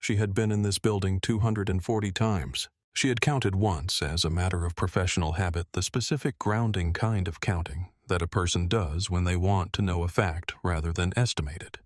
She had been in this building 240 times. She had counted once as a matter of professional habit, the specific grounding kind of counting that a person does when they want to know a fact rather than estimate it.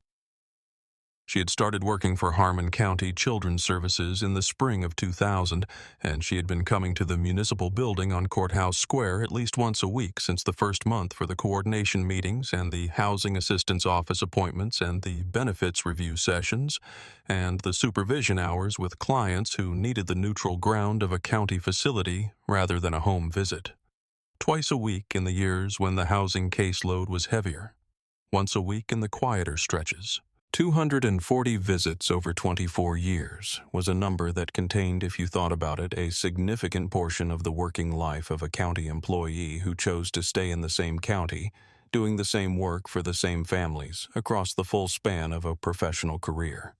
She had started working for Harmon County Children's Services in the spring of 2000, and she had been coming to the municipal building on Courthouse Square at least once a week since the first month for the coordination meetings and the housing assistance office appointments and the benefits review sessions and the supervision hours with clients who needed the neutral ground of a county facility rather than a home visit. Twice a week in the years when the housing caseload was heavier. Once a week in the quieter stretches. 240 visits over 24 years was a number that contained, if you thought about it, a significant portion of the working life of a county employee who chose to stay in the same county, doing the same work for the same families across the full span of a professional career.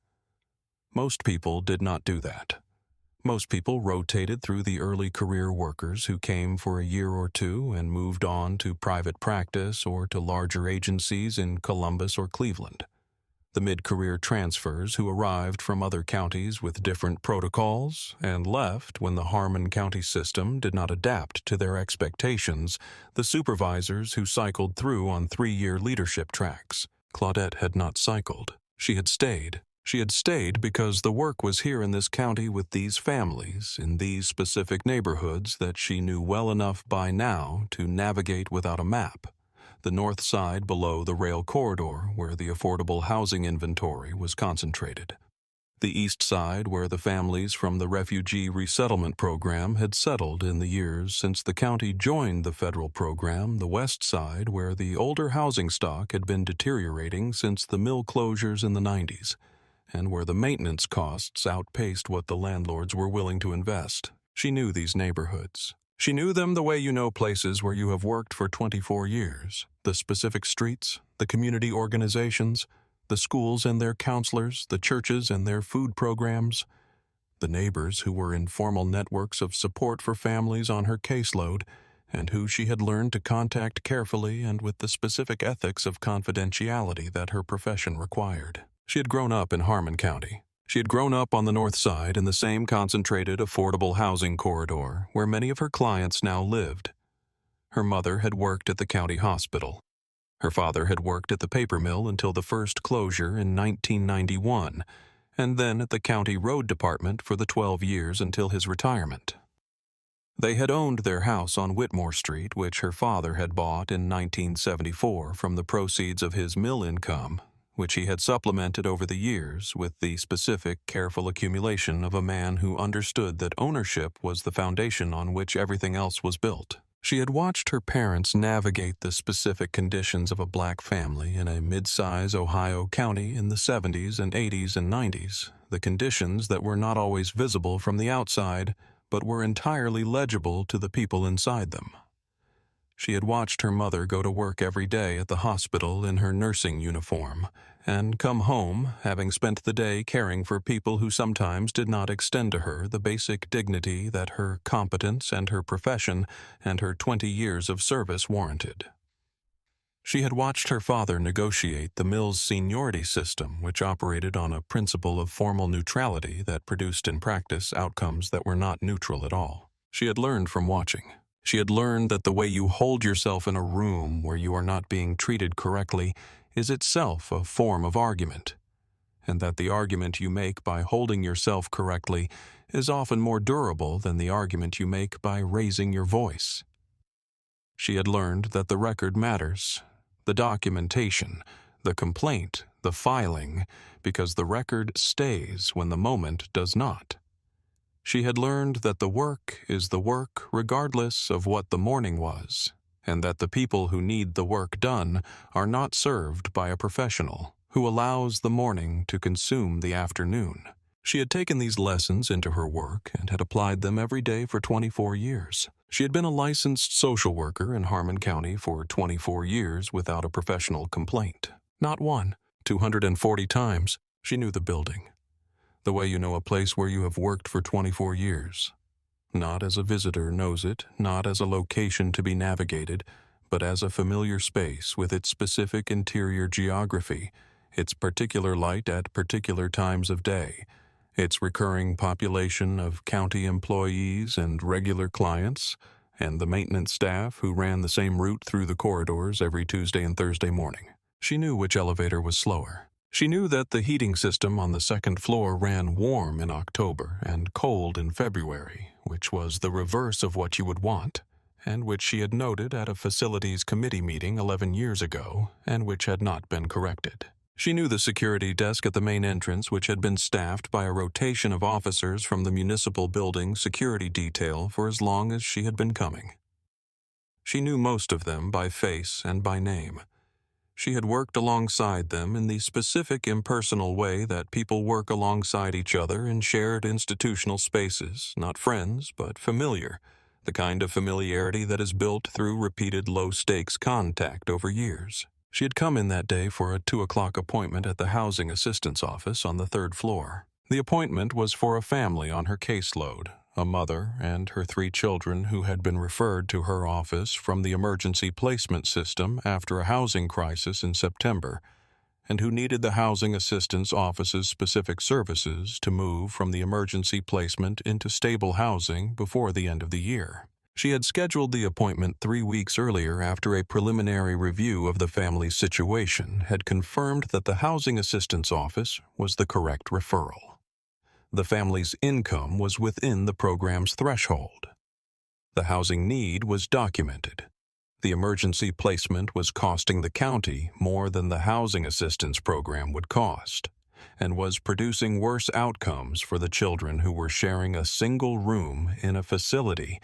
Most people did not do that. Most people rotated through the early career workers who came for a year or two and moved on to private practice or to larger agencies in Columbus or Cleveland. The mid-career transfers who arrived from other counties with different protocols and left when the Harmon County system did not adapt to their expectations, the supervisors who cycled through on 3-year leadership tracks. Claudette had not cycled. She had stayed. She had stayed because the work was here in this county with these families, in these specific neighborhoods that she knew well enough by now to navigate without a map. The north side below the rail corridor where the affordable housing inventory was concentrated. The east side where the families from the refugee resettlement program had settled in the years since the county joined the federal program. The west side where the older housing stock had been deteriorating since the mill closures in the 90s, and where the maintenance costs outpaced what the landlords were willing to invest. She knew these neighborhoods. She knew them the way you know places where you have worked for 24 years, the specific streets, the community organizations, the schools and their counselors, the churches and their food programs, the neighbors who were in formal networks of support for families on her caseload, and who she had learned to contact carefully and with the specific ethics of confidentiality that her profession required. She had grown up in Harmon County. She had grown up on the north side in the same concentrated, affordable housing corridor where many of her clients now lived. Her mother had worked at the county hospital. Her father had worked at the paper mill until the first closure in 1991, and then at the county road department for the 12 years until his retirement. They had owned their house on Whitmore Street, which her father had bought in 1974 from the proceeds of his mill income, which he had supplemented over the years with the specific, careful accumulation of a man who understood that ownership was the foundation on which everything else was built. She had watched her parents navigate the specific conditions of a black family in a mid-size Ohio county in the 70s and 80s and 90s, the conditions that were not always visible from the outside, but were entirely legible to the people inside them. She had watched her mother go to work every day at the hospital in her nursing uniform, and come home, having spent the day caring for people who sometimes did not extend to her the basic dignity that her competence and her profession and her 20 years of service warranted. She had watched her father negotiate the mill's seniority system, which operated on a principle of formal neutrality that produced in practice outcomes that were not neutral at all. She had learned from watching. She had learned that the way you hold yourself in a room where you are not being treated correctly is itself a form of argument, and that the argument you make by holding yourself correctly is often more durable than the argument you make by raising your voice. She had learned that the record matters, the documentation, the complaint, the filing, because the record stays when the moment does not. She had learned that the work is the work regardless of what the morning was, and that the people who need the work done are not served by a professional who allows the morning to consume the afternoon. She had taken these lessons into her work and had applied them every day for 24 years. She had been a licensed social worker in Harmon County for 24 years without a professional complaint. Not one. 240 times. She knew the building. The way you know a place where you have worked for 24 years. Not as a visitor knows it, not as a location to be navigated, but as a familiar space with its specific interior geography, its particular light at particular times of day, its recurring population of county employees and regular clients, and the maintenance staff who ran the same route through the corridors every Tuesday and Thursday morning. She knew which elevator was slower. She knew that the heating system on the second floor ran warm in October and cold in February, which was the reverse of what you would want, and which she had noted at a facilities committee meeting 11 years ago, and which had not been corrected. She knew the security desk at the main entrance, which had been staffed by a rotation of officers from the municipal building security detail for as long as she had been coming. She knew most of them by face and by name. She had worked alongside them in the specific impersonal way that people work alongside each other in shared institutional spaces, not friends, but familiar, the kind of familiarity that is built through repeated low-stakes contact over years. She had come in that day for a 2:00 appointment at the housing assistance office on the 3rd floor. The appointment was for a family on her caseload, a mother and her 3 children who had been referred to her office from the emergency placement system after a housing crisis in September, and who needed the housing assistance office's specific services to move from the emergency placement into stable housing before the end of the year. She had scheduled the appointment 3 weeks earlier after a preliminary review of the family's situation had confirmed that the housing assistance office was the correct referral. The family's income was within the program's threshold. The housing need was documented. The emergency placement was costing the county more than the housing assistance program would cost, and was producing worse outcomes for the children who were sharing a single room in a facility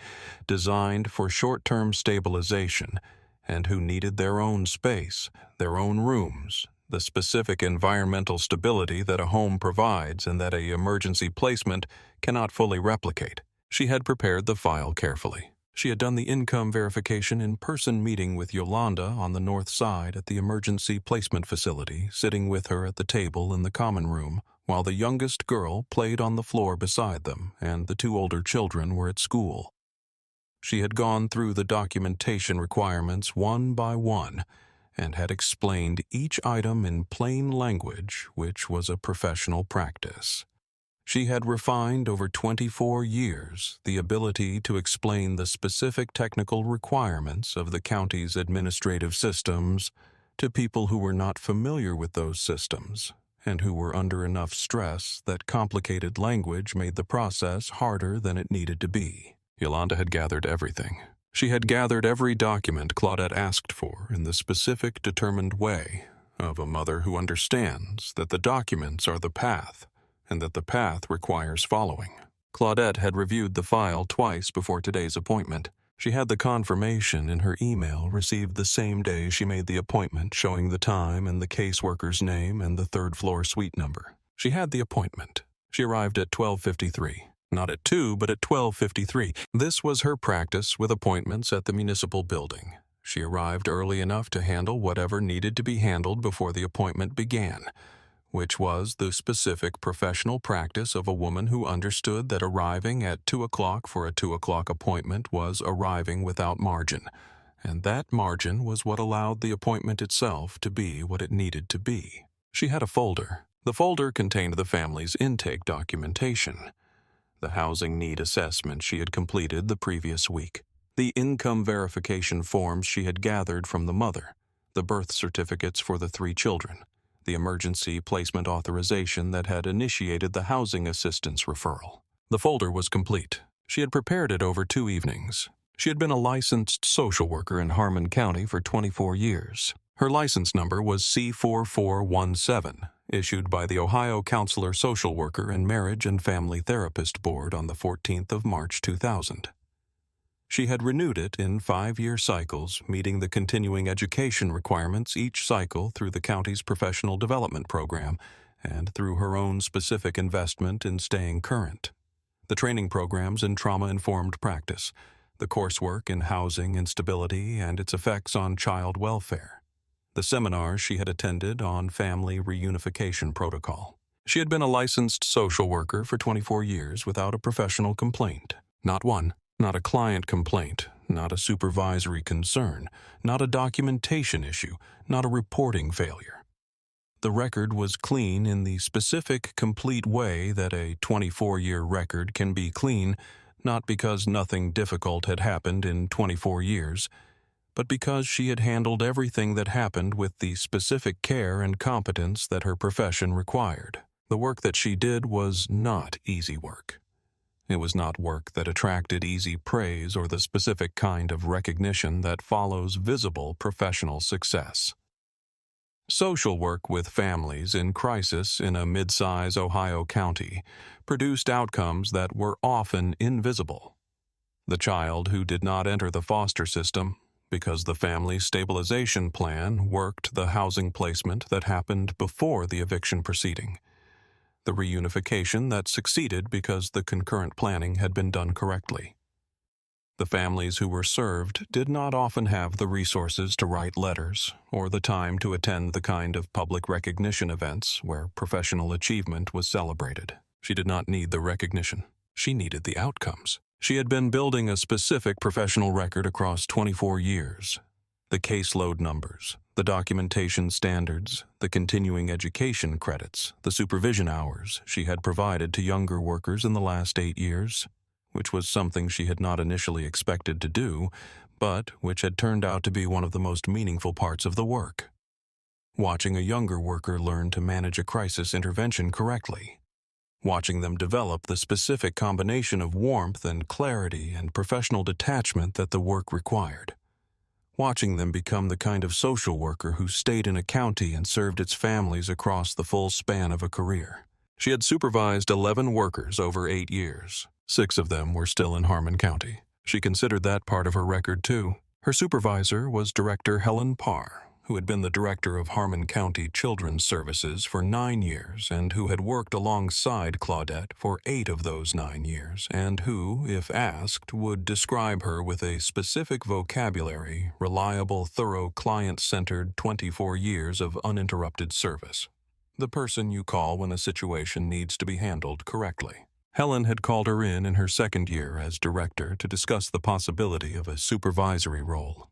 designed for short-term stabilization and who needed their own space, their own rooms, the specific environmental stability that a home provides and that an emergency placement cannot fully replicate. She had prepared the file carefully. She had done the income verification in-person meeting with Yolanda on the north side at the emergency placement facility, sitting with her at the table in the common room, while the youngest girl played on the floor beside them and the 2 older children were at school. She had gone through the documentation requirements one by one and had explained each item in plain language, which was a professional practice. She had refined over 24 years the ability to explain the specific technical requirements of the county's administrative systems to people who were not familiar with those systems and who were under enough stress that complicated language made the process harder than it needed to be. Yolanda had gathered everything. She had gathered every document Claudette asked for in the specific, determined way of a mother who understands that the documents are the path and that the path requires following. Claudette had reviewed the file twice before today's appointment. She had the confirmation in her email received the same day she made the appointment, showing the time and the caseworker's name and the 3rd floor suite number. She had the appointment. She arrived at 12:53. Not at 2, but at 12:53. This was her practice with appointments at the municipal building. She arrived early enough to handle whatever needed to be handled before the appointment began, which was the specific professional practice of a woman who understood that arriving at 2:00 for a 2:00 appointment was arriving without margin, and that margin was what allowed the appointment itself to be what it needed to be. She had a folder. The folder contained the family's intake documentation, the housing need assessment she had completed the previous week, the income verification forms she had gathered from the mother, the birth certificates for the 3 children, the emergency placement authorization that had initiated the housing assistance referral. The folder was complete. She had prepared it over 2 evenings. She had been a licensed social worker in Harmon County for 24 years. Her license number was C4417, issued by the Ohio Counselor Social Worker and Marriage and Family Therapist Board on the 14th of March 2000. She had renewed it in 5-year cycles, meeting the continuing education requirements each cycle through the county's professional development program and through her own specific investment in staying current. The training programs in trauma-informed practice, the coursework in housing instability and its effects on child welfare, the seminars she had attended on family reunification protocol. She had been a licensed social worker for 24 years without a professional complaint. Not one. Not a client complaint, not a supervisory concern, not a documentation issue, not a reporting failure. The record was clean in the specific, complete way that a 24-year record can be clean, not because nothing difficult had happened in 24 years, but because she had handled everything that happened with the specific care and competence that her profession required. The work that she did was not easy work. It was not work that attracted easy praise or the specific kind of recognition that follows visible professional success. Social work with families in crisis in a mid-size Ohio county produced outcomes that were often invisible. The child who did not enter the foster system because the family stabilization plan worked the housing placement that happened before the eviction proceeding. The reunification that succeeded because the concurrent planning had been done correctly. The families who were served did not often have the resources to write letters or the time to attend the kind of public recognition events where professional achievement was celebrated. She did not need the recognition. She needed the outcomes. She had been building a specific professional record across 24 years. The caseload numbers, the documentation standards, the continuing education credits, the supervision hours she had provided to younger workers in the last 8 years, which was something she had not initially expected to do, but which had turned out to be one of the most meaningful parts of the work. Watching a younger worker learn to manage a crisis intervention correctly. Watching them develop the specific combination of warmth and clarity and professional detachment that the work required. Watching them become the kind of social worker who stayed in a county and served its families across the full span of a career. She had supervised 11 workers over 8 years. 6 of them were still in Harmon County. She considered that part of her record, too. Her supervisor was Director Helen Parr, who had been the director of Harmon County Children's Services for 9 years and who had worked alongside Claudette for 8 of those 9 years, and who, if asked, would describe her with a specific vocabulary, reliable, thorough, client-centered 24 years of uninterrupted service. The person you call when a situation needs to be handled correctly. Helen had called her in her second year as director to discuss the possibility of a supervisory role.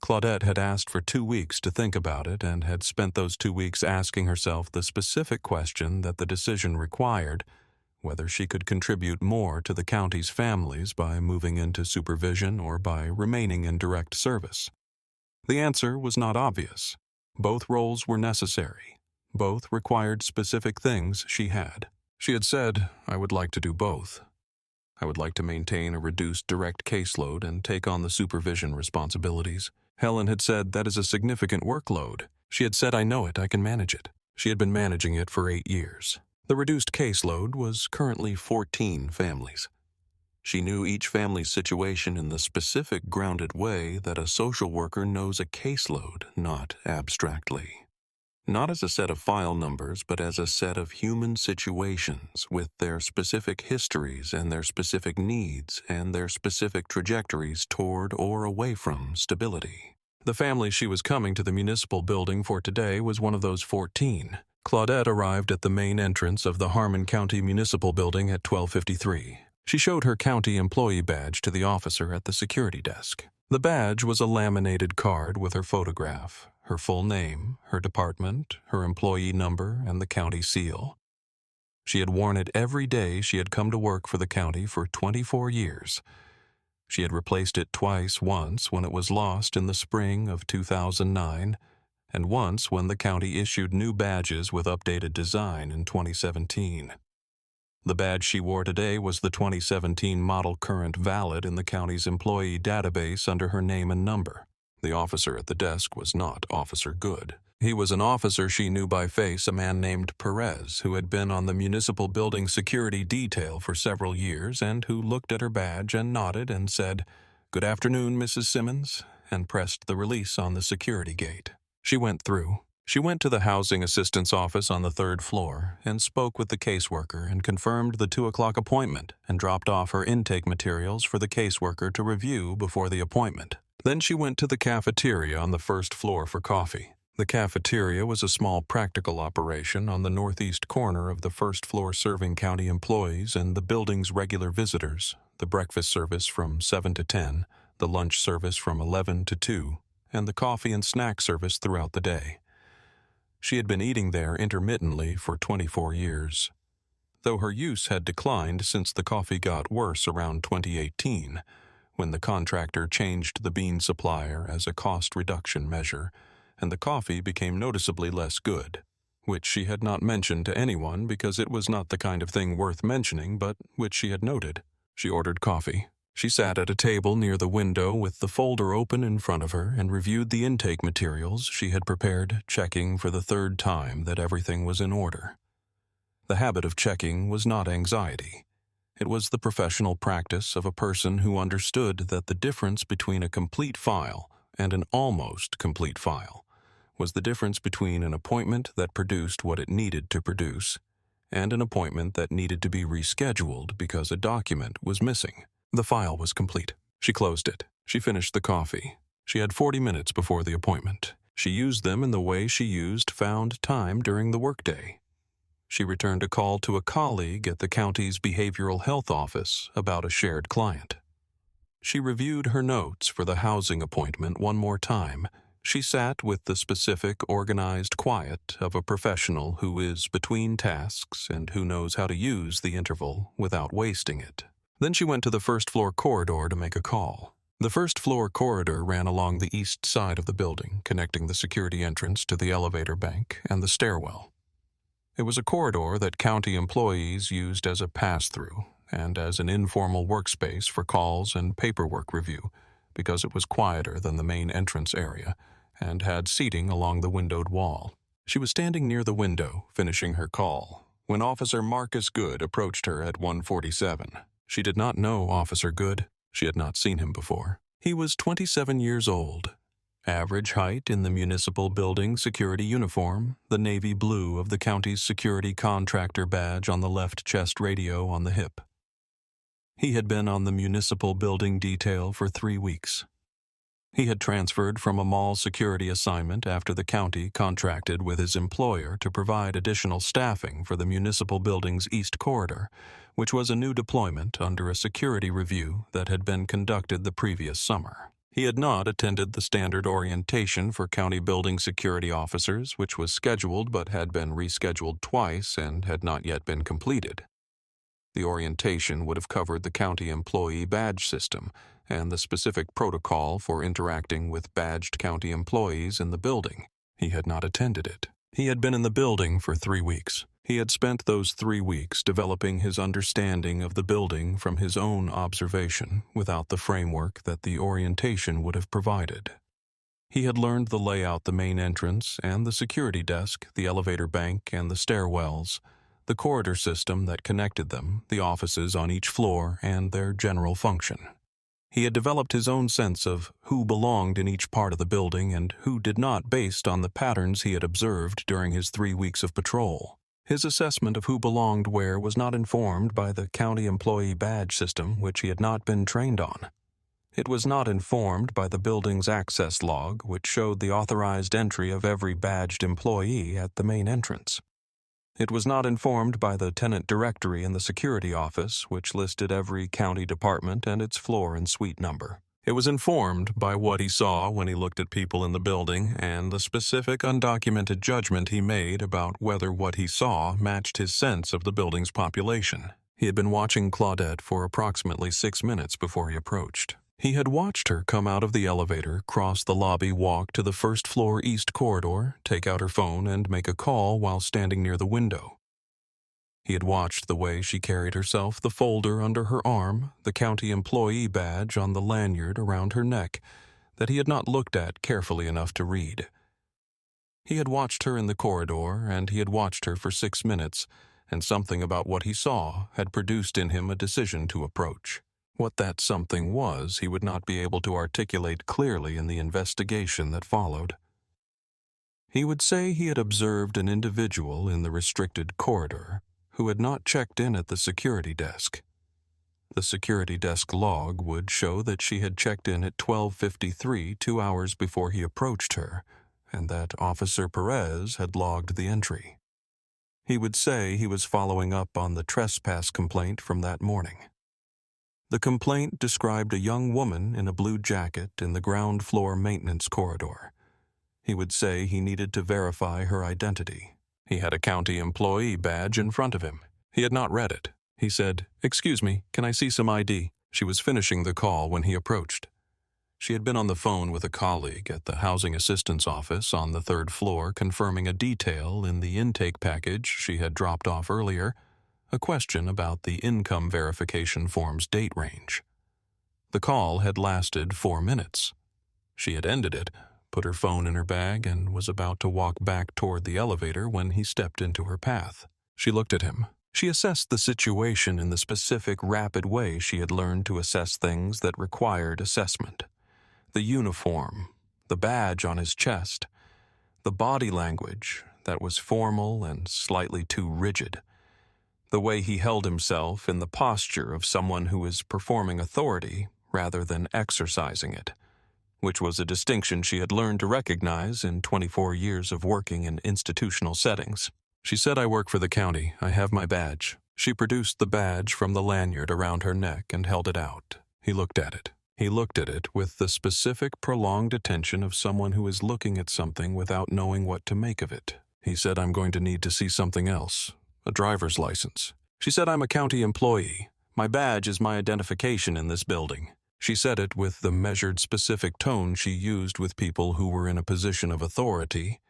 Claudette had asked for 2 weeks to think about it and had spent those 2 weeks asking herself the specific question that the decision required, whether she could contribute more to the county's families by moving into supervision or by remaining in direct service. The answer was not obvious. Both roles were necessary. Both required specific things she had. She had said, "I would like to do both. I would like to maintain a reduced direct caseload and take on the supervision responsibilities." Helen had said, "That is a significant workload." She had said, "I know it, I can manage it." She had been managing it for 8 years. The reduced caseload was currently 14 families. She knew each family's situation in the specific grounded way that a social worker knows a caseload, not abstractly. Not as a set of file numbers, but as a set of human situations with their specific histories and their specific needs and their specific trajectories toward or away from stability. The family she was coming to the municipal building for today was one of those 14. Claudette arrived at the main entrance of the Harmon County Municipal Building at 12:53. She showed her county employee badge to the officer at the security desk. The badge was a laminated card with her photograph, her full name, her department, her employee number, and the county seal. She had worn it every day she had come to work for the county for 24 years. She had replaced it twice, once when it was lost in the spring of 2009, and once when the county issued new badges with updated design in 2017. The badge she wore today was the 2017 model current valid in the county's employee database under her name and number. The officer at the desk was not Officer Goode. He was an officer she knew by face, a man named Perez, who had been on the municipal building security detail for several years and who looked at her badge and nodded and said, "Good afternoon, Mrs. Simmons," and pressed the release on the security gate. She went through. She went to the housing assistant's office on the 3rd floor and spoke with the caseworker and confirmed the 2 o'clock appointment and dropped off her intake materials for the caseworker to review before the appointment. Then she went to the cafeteria on the 1st floor for coffee. The cafeteria was a small practical operation on the northeast corner of the 1st floor, serving county employees and the building's regular visitors, the breakfast service from 7 to 10, the lunch service from 11 to 2, and the coffee and snack service throughout the day. She had been eating there intermittently for 24 years. Though her use had declined since the coffee got worse around 2018, when the contractor changed the bean supplier as a cost reduction measure, and the coffee became noticeably less good, which she had not mentioned to anyone because it was not the kind of thing worth mentioning, but which she had noted. She ordered coffee. She sat at a table near the window with the folder open in front of her and reviewed the intake materials she had prepared, checking for the third time that everything was in order. The habit of checking was not anxiety. It was the professional practice of a person who understood that the difference between a complete file and an almost complete file was the difference between an appointment that produced what it needed to produce and an appointment that needed to be rescheduled because a document was missing. The file was complete. She closed it. She finished the coffee. She had 40 minutes before the appointment. She used them in the way she used found time during the workday. She returned a call to a colleague at the county's behavioral health office about a shared client. She reviewed her notes for the housing appointment one more time. She sat with the specific, organized quiet of a professional who is between tasks and who knows how to use the interval without wasting it. Then she went to the first-floor corridor to make a call. The first-floor corridor ran along the east side of the building, connecting the security entrance to the elevator bank and the stairwell. It was a corridor that county employees used as a pass-through and as an informal workspace for calls and paperwork review because it was quieter than the main entrance area and had seating along the windowed wall. She was standing near the window, finishing her call, when Officer Marcus Goode approached her at 1:47. She did not know Officer Goode. She had not seen him before. He was 27 years old. Average height in the municipal building security uniform, the navy blue of the county's security contractor badge on the left chest radio on the hip. He had been on the municipal building detail for 3 weeks. He had transferred from a mall security assignment after the county contracted with his employer to provide additional staffing for the municipal building's east corridor, which was a new deployment under a security review that had been conducted the previous summer. He had not attended the standard orientation for county building security officers, which was scheduled but had been rescheduled twice and had not yet been completed. The orientation would have covered the county employee badge system and the specific protocol for interacting with badged county employees in the building. He had not attended it. He had been in the building for 3 weeks. He had spent those 3 weeks developing his understanding of the building from his own observation without the framework that the orientation would have provided. He had learned the layout, the main entrance and the security desk, the elevator bank and the stairwells, the corridor system that connected them, the offices on each floor, and their general function. He had developed his own sense of who belonged in each part of the building and who did not based on the patterns he had observed during his 3 weeks of patrol. His assessment of who belonged where was not informed by the county employee badge system, which he had not been trained on. It was not informed by the building's access log, which showed the authorized entry of every badged employee at the main entrance. It was not informed by the tenant directory in the security office, which listed every county department and its floor and suite number. It was informed by what he saw when he looked at people in the building and the specific undocumented judgment he made about whether what he saw matched his sense of the building's population. He had been watching Claudette for approximately 6 minutes before he approached. He had watched her come out of the elevator, cross the lobby, walk to the first-floor east corridor, take out her phone, and make a call while standing near the window. He had watched the way she carried herself, the folder under her arm, the county employee badge on the lanyard around her neck that he had not looked at carefully enough to read. He had watched her in the corridor, and he had watched her for 6 minutes, and something about what he saw had produced in him a decision to approach. What that something was, he would not be able to articulate clearly in the investigation that followed. He would say he had observed an individual in the restricted corridor who had not checked in at the security desk. The security desk log would show that she had checked in at 12:53, 2 hours before he approached her, and that Officer Perez had logged the entry. He would say he was following up on the trespass complaint from that morning. The complaint described a young woman in a blue jacket in the ground floor maintenance corridor. He would say he needed to verify her identity. He had a county employee badge in front of him. He had not read it. He said, "Excuse me, can I see some ID?" She was finishing the call when he approached. She had been on the phone with a colleague at the housing assistance office on the 3rd floor confirming a detail in the intake package she had dropped off earlier, a question about the income verification form's date range. The call had lasted 4 minutes. She had ended it, put her phone in her bag, and was about to walk back toward the elevator when he stepped into her path. She looked at him. She assessed the situation in the specific, rapid way she had learned to assess things that required assessment. The uniform, the badge on his chest, the body language that was formal and slightly too rigid, the way he held himself in the posture of someone who is performing authority rather than exercising it, which was a distinction she had learned to recognize in 24 years of working in institutional settings. She said, "I work for the county. I have my badge." She produced the badge from the lanyard around her neck and held it out. He looked at it. He looked at it with the specific, prolonged attention of someone who is looking at something without knowing what to make of it. He said, "I'm going to need to see something else. A driver's license." She said, "I'm a county employee. My badge is my identification in this building." She said it with the measured, specific tone she used with people who were in a position of authority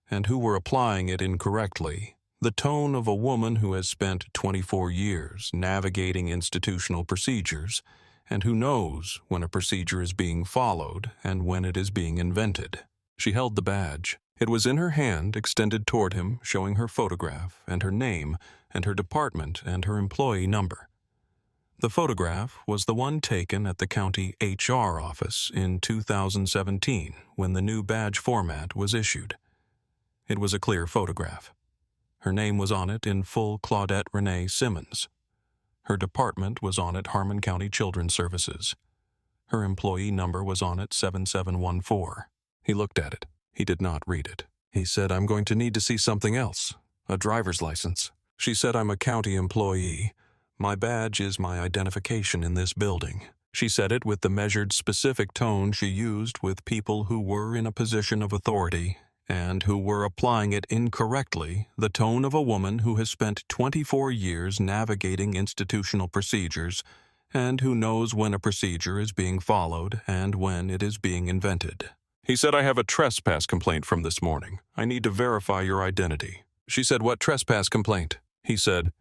and who were applying it incorrectly, the tone of a woman who has spent 24 years navigating institutional procedures and who knows when a procedure is being followed and when it is being invented. She held the badge. It was in her hand, extended toward him, showing her photograph and her name and her department and her employee number. The photograph was the one taken at the county HR office in 2017 when the new badge format was issued. It was a clear photograph. Her name was on it in full Claudette Renee Simmons. Her department was on it Harmon County Children's Services. Her employee number was on it 7714. He looked at it. He did not read it. He said, "I'm going to need to see something else. A driver's license." She said, "I'm a county employee. My badge is my identification in this building." She said it with the measured, specific tone she used with people who were in a position of authority and who were applying it incorrectly, the tone of a woman who has spent 24 years navigating institutional procedures and who knows when a procedure is being followed and when it is being invented. He said, "I have a trespass complaint from this morning. I need to verify your identity." She said, "What trespass complaint?" He said,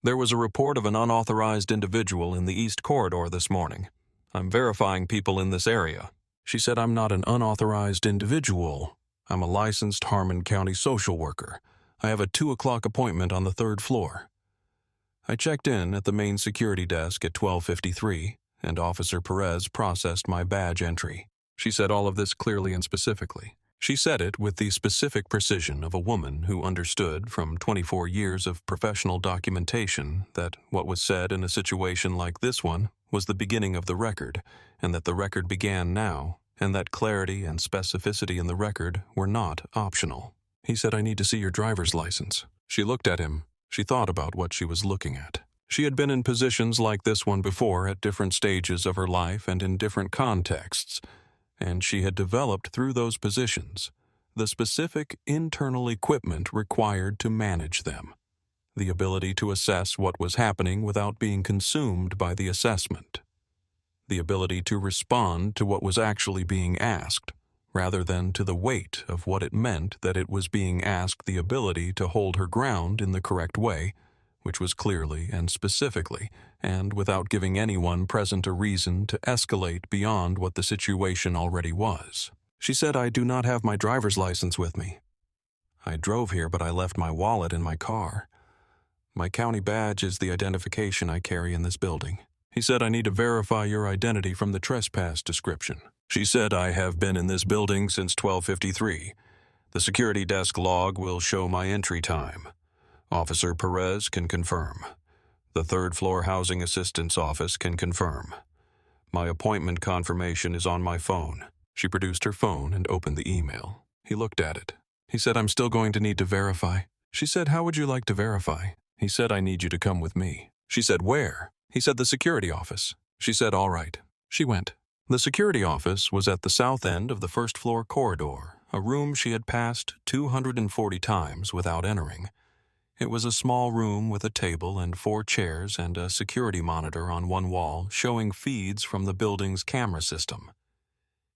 "There was a report of an unauthorized individual in the East Corridor this morning. I'm verifying people in this area." She said, "I'm not an unauthorized individual. I'm a licensed Harmon County social worker. I have a 2 o'clock appointment on the 3rd floor." I checked in at the main security desk at 12:53, and Officer Perez processed my badge entry. She said all of this clearly and specifically. She said it with the specific precision of a woman who understood from 24 years of professional documentation that what was said in a situation like this one was the beginning of the record, and that the record began now, and that clarity and specificity in the record were not optional. He said, "I need to see your driver's license." She looked at him. She thought about what she was looking at. She had been in positions like this one before at different stages of her life and in different contexts, and she had developed through those positions the specific internal equipment required to manage them, the ability to assess what was happening without being consumed by the assessment, the ability to respond to what was actually being asked, rather than to the weight of what it meant that it was being asked, the ability to hold her ground in the correct way, which was clearly and specifically, and without giving anyone present a reason to escalate beyond what the situation already was. She said, "I do not have my driver's license with me. I drove here, but I left my wallet in my car. My county badge is the identification I carry in this building." He said, "I need to verify your identity from the trespass description." She said, "I have been in this building since 12:53. The security desk log will show my entry time. Officer Perez can confirm. The 3rd floor housing assistance office can confirm. My appointment confirmation is on my phone." She produced her phone and opened the email. He looked at it. He said, "I'm still going to need to verify." She said, "How would you like to verify?" He said, "I need you to come with me." She said, "Where?" He said, "The security office." She said, "All right." She went. The security office was at the south end of the 1st floor corridor, a room she had passed 240 times without entering. It was a small room with a table and 4 chairs and a security monitor on one wall showing feeds from the building's camera system.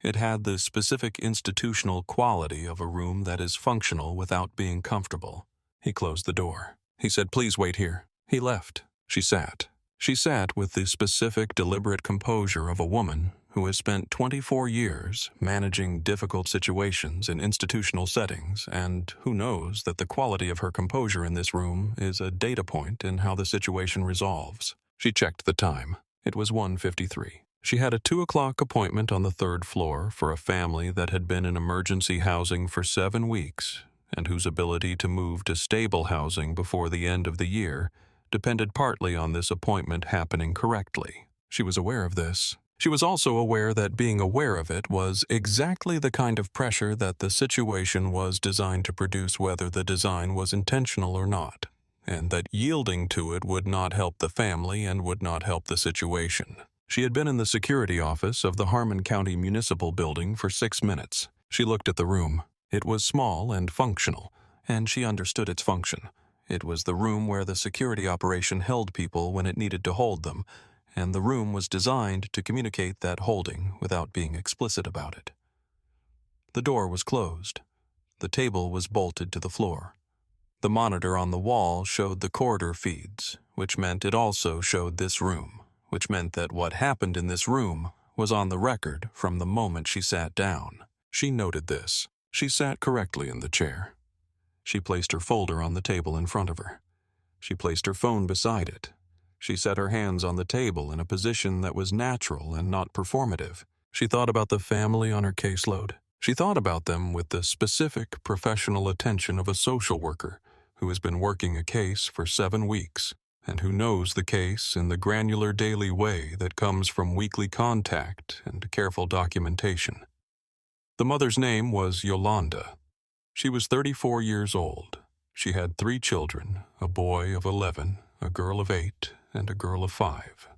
It had the specific institutional quality of a room that is functional without being comfortable. He closed the door. He said, "Please wait here." He left. She sat. She sat with the specific, deliberate composure of a woman who has spent 24 years managing difficult situations in institutional settings and who knows that the quality of her composure in this room is a data point in how the situation resolves. She checked the time. It was 1:53. She had a 2 o'clock appointment on the 3rd floor for a family that had been in emergency housing for 7 weeks and whose ability to move to stable housing before the end of the year depended partly on this appointment happening correctly. She was aware of this. She was also aware that being aware of it was exactly the kind of pressure that the situation was designed to produce, whether the design was intentional or not, and that yielding to it would not help the family and would not help the situation. She had been in the security office of the Harmon County Municipal Building for 6 minutes. She looked at the room. It was small and functional, and she understood its function. It was the room where the security operation held people when it needed to hold them, and the room was designed to communicate that holding without being explicit about it. The door was closed. The table was bolted to the floor. The monitor on the wall showed the corridor feeds, which meant it also showed this room, which meant that what happened in this room was on the record from the moment she sat down. She noted this. She sat correctly in the chair. She placed her folder on the table in front of her. She placed her phone beside it. She set her hands on the table in a position that was natural and not performative. She thought about the family on her caseload. She thought about them with the specific professional attention of a social worker who has been working a case for 7 weeks and who knows the case in the granular daily way that comes from weekly contact and careful documentation. The mother's name was Yolanda. She was 34 years old. She had 3 children, a boy of 11, a girl of 8, and a girl of 5.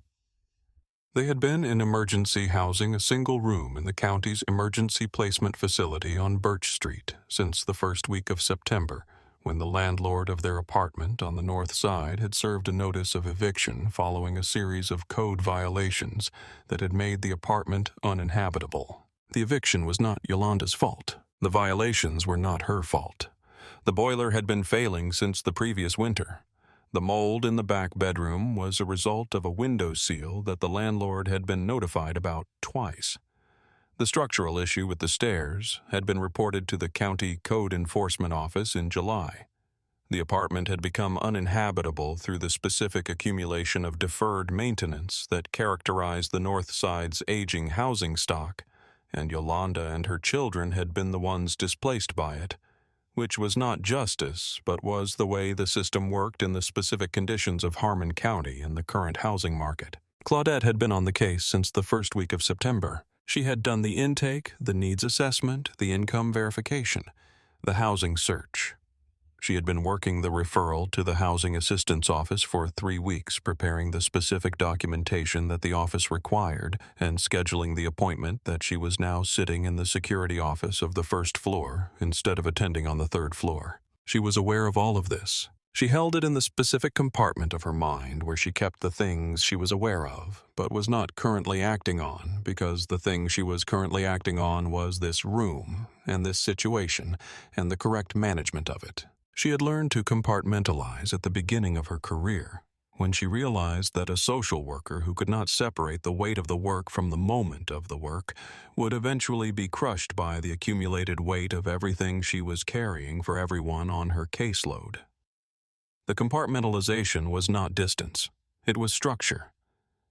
They had been in emergency housing, a single room in the county's emergency placement facility on Birch Street since the first week of September, when the landlord of their apartment on the north side had served a notice of eviction following a series of code violations that had made the apartment uninhabitable. The eviction was not Yolanda's fault. The violations were not her fault. The boiler had been failing since the previous winter. The mold in the back bedroom was a result of a window seal that the landlord had been notified about twice. The structural issue with the stairs had been reported to the county code enforcement office in July. The apartment had become uninhabitable through the specific accumulation of deferred maintenance that characterized the north side's aging housing stock, and Yolanda and her children had been the ones displaced by it, which was not justice, but was the way the system worked in the specific conditions of Harmon County and the current housing market. Claudette had been on the case since the first week of September. She had done the intake, the needs assessment, the income verification, the housing search. She had been working the referral to the Housing Assistance Office for 3 weeks, preparing the specific documentation that the office required and scheduling the appointment that she was now sitting in the security office of the 1st floor instead of attending on the 3rd floor. She was aware of all of this. She held it in the specific compartment of her mind where she kept the things she was aware of, but was not currently acting on, because the thing she was currently acting on was this room and this situation and the correct management of it. She had learned to compartmentalize at the beginning of her career, when she realized that a social worker who could not separate the weight of the work from the moment of the work would eventually be crushed by the accumulated weight of everything she was carrying for everyone on her caseload. The compartmentalization was not distance. It was structure.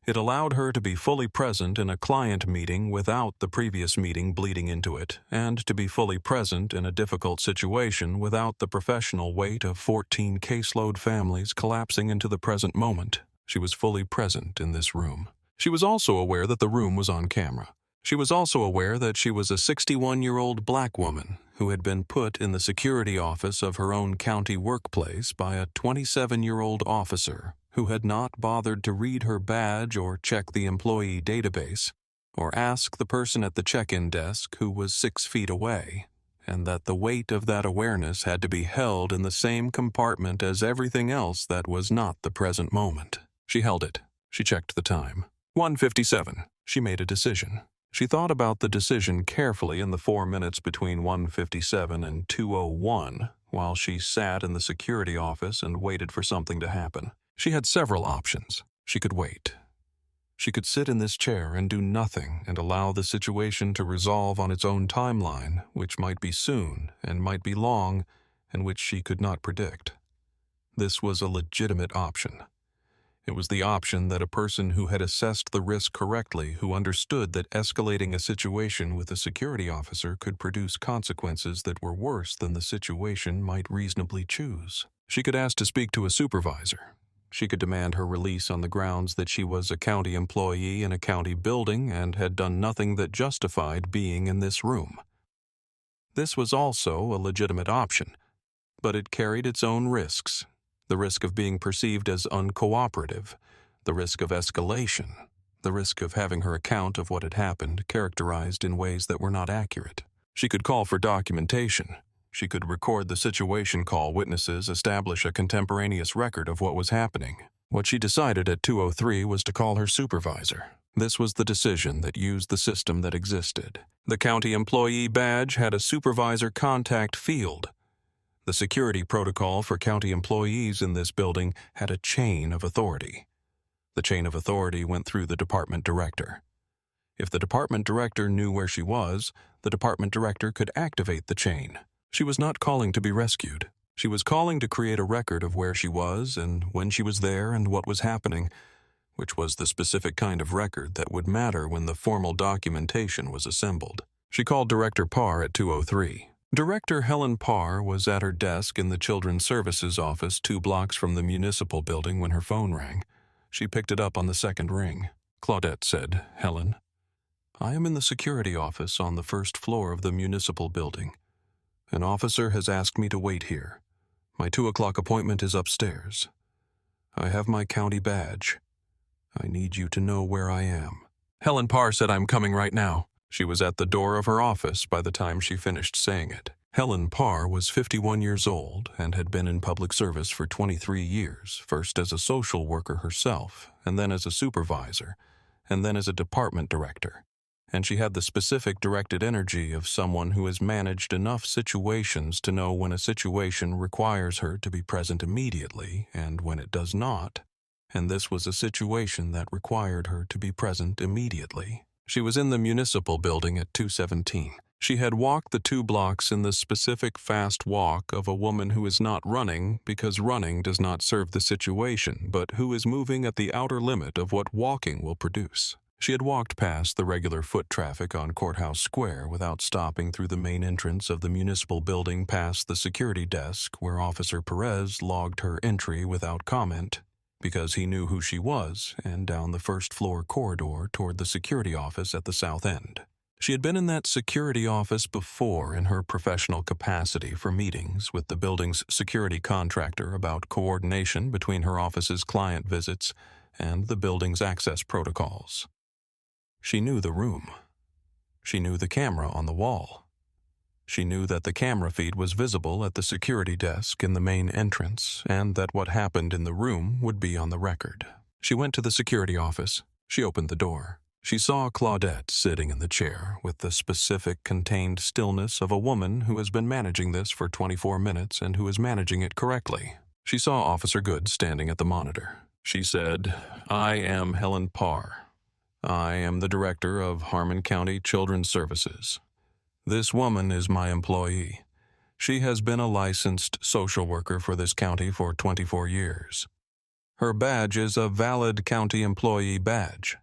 It allowed her to be fully present in a client meeting without the previous meeting bleeding into it, and to be fully present in a difficult situation without the professional weight of 14 caseload families collapsing into the present moment. She was fully present in this room. She was also aware that the room was on camera. She was also aware that she was a 61-year-old black woman who had been put in the security office of her own county workplace by a 27-year-old officer who had not bothered to read her badge or check the employee database, or ask the person at the check-in desk who was 6 feet away, and that the weight of that awareness had to be held in the same compartment as everything else that was not the present moment. She held it. She checked the time. 1:57. She made a decision. She thought about the decision carefully in the 4 minutes between 1:57 and 2:01 while she sat in the security office and waited for something to happen. She had several options. She could wait. She could sit in this chair and do nothing and allow the situation to resolve on its own timeline, which might be soon and might be long, and which she could not predict. This was a legitimate option. It was the option that a person who had assessed the risk correctly, who understood that escalating a situation with a security officer could produce consequences that were worse than the situation might reasonably choose. She could ask to speak to a supervisor. She could demand her release on the grounds that she was a county employee in a county building and had done nothing that justified being in this room. This was also a legitimate option, but it carried its own risks. The risk of being perceived as uncooperative, the risk of escalation, the risk of having her account of what had happened characterized in ways that were not accurate. She could call for documentation. She could record the situation, call witnesses, establish a contemporaneous record of what was happening. What she decided at 2:03 was to call her supervisor. This was the decision that used the system that existed. The county employee badge had a supervisor contact field. The security protocol for county employees in this building had a chain of authority. The chain of authority went through the department director. If the department director knew where she was, the department director could activate the chain. She was not calling to be rescued. She was calling to create a record of where she was and when she was there and what was happening, which was the specific kind of record that would matter when the formal documentation was assembled. She called Director Parr at 2:03. Director Helen Parr was at her desk in the Children's Services office 2 blocks from the municipal building when her phone rang. She picked it up on the second ring. Claudette said, "Helen, I am in the security office on the first floor of the municipal building. An officer has asked me to wait here. My 2:00 appointment is upstairs. I have my county badge. I need you to know where I am." Helen Parr said, "I'm coming right now." She was at the door of her office by the time she finished saying it. Helen Parr was 51 years old and had been in public service for 23 years, first as a social worker herself, and then as a supervisor, and then as a department director. And she had the specific directed energy of someone who has managed enough situations to know when a situation requires her to be present immediately and when it does not. And this was a situation that required her to be present immediately. She was in the municipal building at 2:17. She had walked the 2 blocks in the specific fast walk of a woman who is not running because running does not serve the situation, but who is moving at the outer limit of what walking will produce. She had walked past the regular foot traffic on Courthouse Square without stopping through the main entrance of the municipal building past the security desk where Officer Perez logged her entry without comment, because he knew who she was, and down the first-floor corridor toward the security office at the south end. She had been in that security office before in her professional capacity for meetings with the building's security contractor about coordination between her office's client visits and the building's access protocols. She knew the room. She knew the camera on the wall. She knew that the camera feed was visible at the security desk in the main entrance and that what happened in the room would be on the record. She went to the security office. She opened the door. She saw Claudette sitting in the chair with the specific contained stillness of a woman who has been managing this for 24 minutes and who is managing it correctly. She saw Officer Goode standing at the monitor. She said, "I am Helen Parr. I am the director of Harmon County Children's Services. This woman is my employee. She has been a licensed social worker for this county for 24 years. Her badge is a valid county employee badge.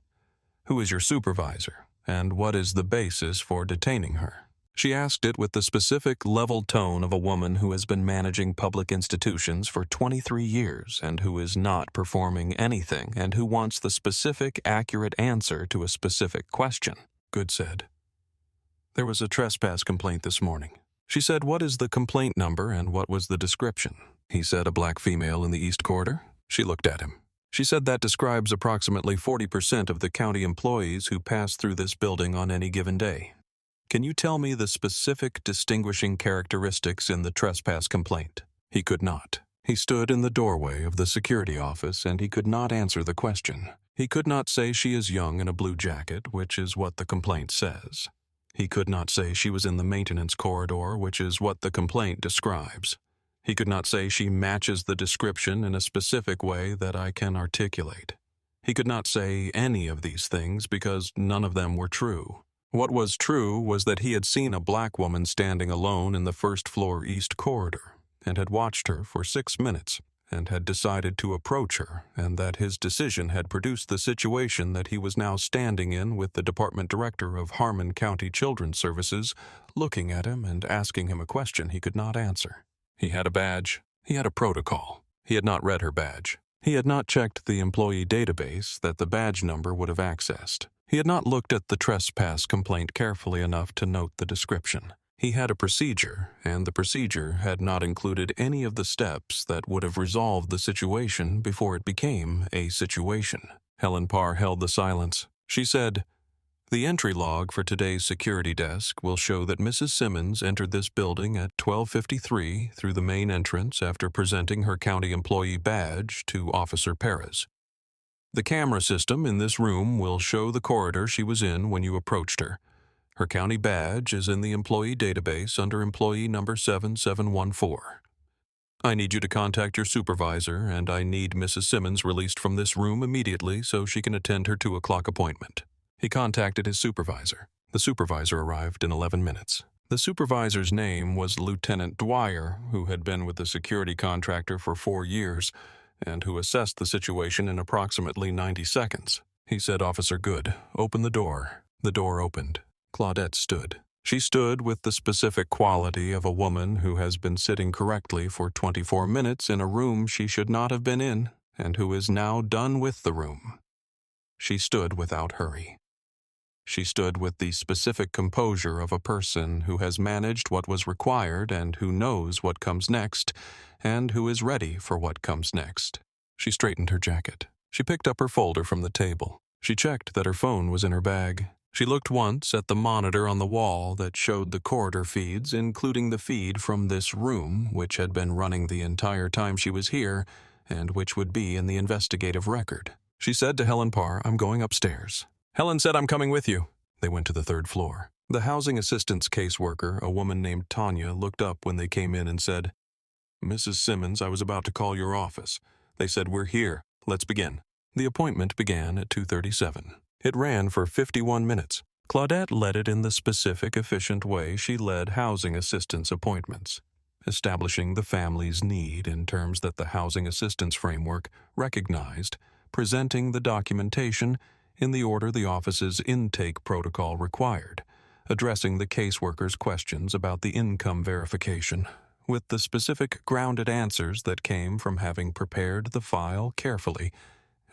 Who is your supervisor, and what is the basis for detaining her?" She asked it with the specific level tone of a woman who has been managing public institutions for 23 years and who is not performing anything and who wants the specific, accurate answer to a specific question. Goode said, "There was a trespass complaint this morning." She said, "What is the complaint number and what was the description?" He said, "A black female in the East Quarter." She looked at him. She said, "That describes approximately 40% of the county employees who pass through this building on any given day." Can you tell me the specific distinguishing characteristics in the trespass complaint? He could not. He stood in the doorway of the security office and he could not answer the question. He could not say she is young in a blue jacket, which is what the complaint says. He could not say she was in the maintenance corridor, which is what the complaint describes. He could not say she matches the description in a specific way that I can articulate. He could not say any of these things because none of them were true. What was true was that he had seen a black woman standing alone in the first-floor east corridor and had watched her for 6 minutes and had decided to approach her, and that his decision had produced the situation that he was now standing in with the department director of Harmon County Children's Services looking at him and asking him a question he could not answer. He had a badge. He had a protocol. He had not read her badge. He had not checked the employee database that the badge number would have accessed. He had not looked at the trespass complaint carefully enough to note the description. He had a procedure, and the procedure had not included any of the steps that would have resolved the situation before it became a situation. Helen Parr held the silence. She said, "The entry log for today's security desk will show that Mrs. Simmons entered this building at 12:53 through the main entrance after presenting her county employee badge to Officer Perez. The camera system in this room will show the corridor she was in when you approached her. Her county badge is in the employee database under employee number 7714. I need you to contact your supervisor, and I need Mrs. Simmons released from this room immediately so she can attend her 2 o'clock appointment." He contacted his supervisor. The supervisor arrived in 11 minutes. The supervisor's name was Lieutenant Dwyer, who had been with the security contractor for 4 years and who assessed the situation in approximately 90 seconds. He said, "Officer Goode, open the door." The door opened. Claudette stood. She stood with the specific quality of a woman who has been sitting correctly for 24 minutes in a room she should not have been in and who is now done with the room. She stood without hurry. She stood with the specific composure of a person who has managed what was required and who knows what comes next and who is ready for what comes next. She straightened her jacket. She picked up her folder from the table. She checked that her phone was in her bag. She looked once at the monitor on the wall that showed the corridor feeds, including the feed from this room, which had been running the entire time she was here and which would be in the investigative record. She said to Helen Parr, "I'm going upstairs." Helen said, "I'm coming with you." They went to the 3rd floor. The housing assistance caseworker, a woman named Tanya, looked up when they came in and said, "Mrs. Simmons, I was about to call your office. They said, 'We're here. Let's begin.'" The appointment began at 2:37. It ran for 51 minutes. Claudette led it in the specific, efficient way she led housing assistance appointments, establishing the family's need in terms that the housing assistance framework recognized, presenting the documentation in the order the office's intake protocol required, addressing the caseworker's questions about the income verification, with the specific grounded answers that came from having prepared the file carefully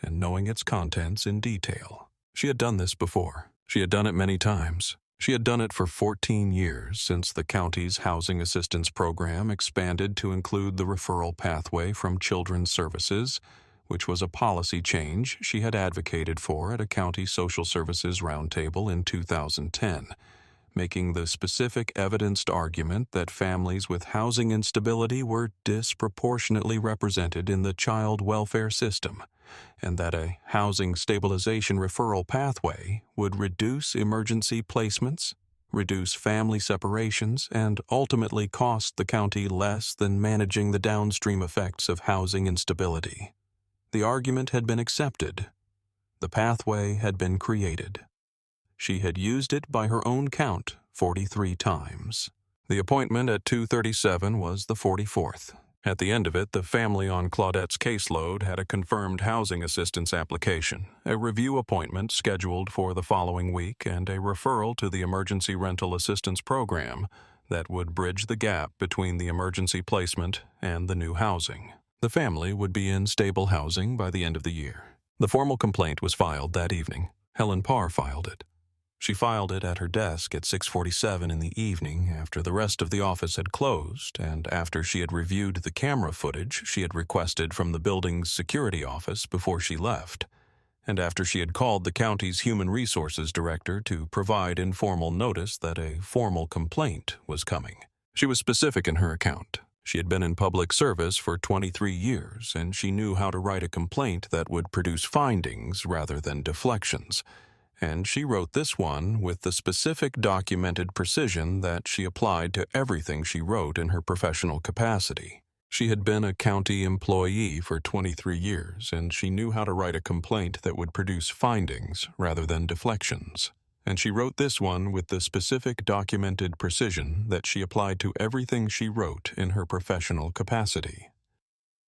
and knowing its contents in detail. She had done this before. She had done it many times. She had done it for 14 years since the county's housing assistance program expanded to include the referral pathway from Children's Services, which was a policy change she had advocated for at a county social services roundtable in 2010, making the specific evidenced argument that families with housing instability were disproportionately represented in the child welfare system, and that a housing stabilization referral pathway would reduce emergency placements, reduce family separations, and ultimately cost the county less than managing the downstream effects of housing instability. The argument had been accepted. The pathway had been created. She had used it by her own count 43 times. The appointment at 2:37 was the 44th. At the end of it, the family on Claudette's caseload had a confirmed housing assistance application, a review appointment scheduled for the following week, and a referral to the emergency rental assistance program that would bridge the gap between the emergency placement and the new housing. The family would be in stable housing by the end of the year. The formal complaint was filed that evening. Helen Parr filed it. She filed it at her desk at 6:47 in the evening after the rest of the office had closed and after she had reviewed the camera footage she had requested from the building's security office before she left, and after she had called the county's human resources director to provide informal notice that a formal complaint was coming. She was specific in her account. She had been in public service for 23 years, and she knew how to write a complaint that would produce findings rather than deflections. And she wrote this one with the specific documented precision that she applied to everything she wrote in her professional capacity. She had been a county employee for 23 years, and she knew how to write a complaint that would produce findings rather than deflections. And she wrote this one with the specific documented precision that she applied to everything she wrote in her professional capacity.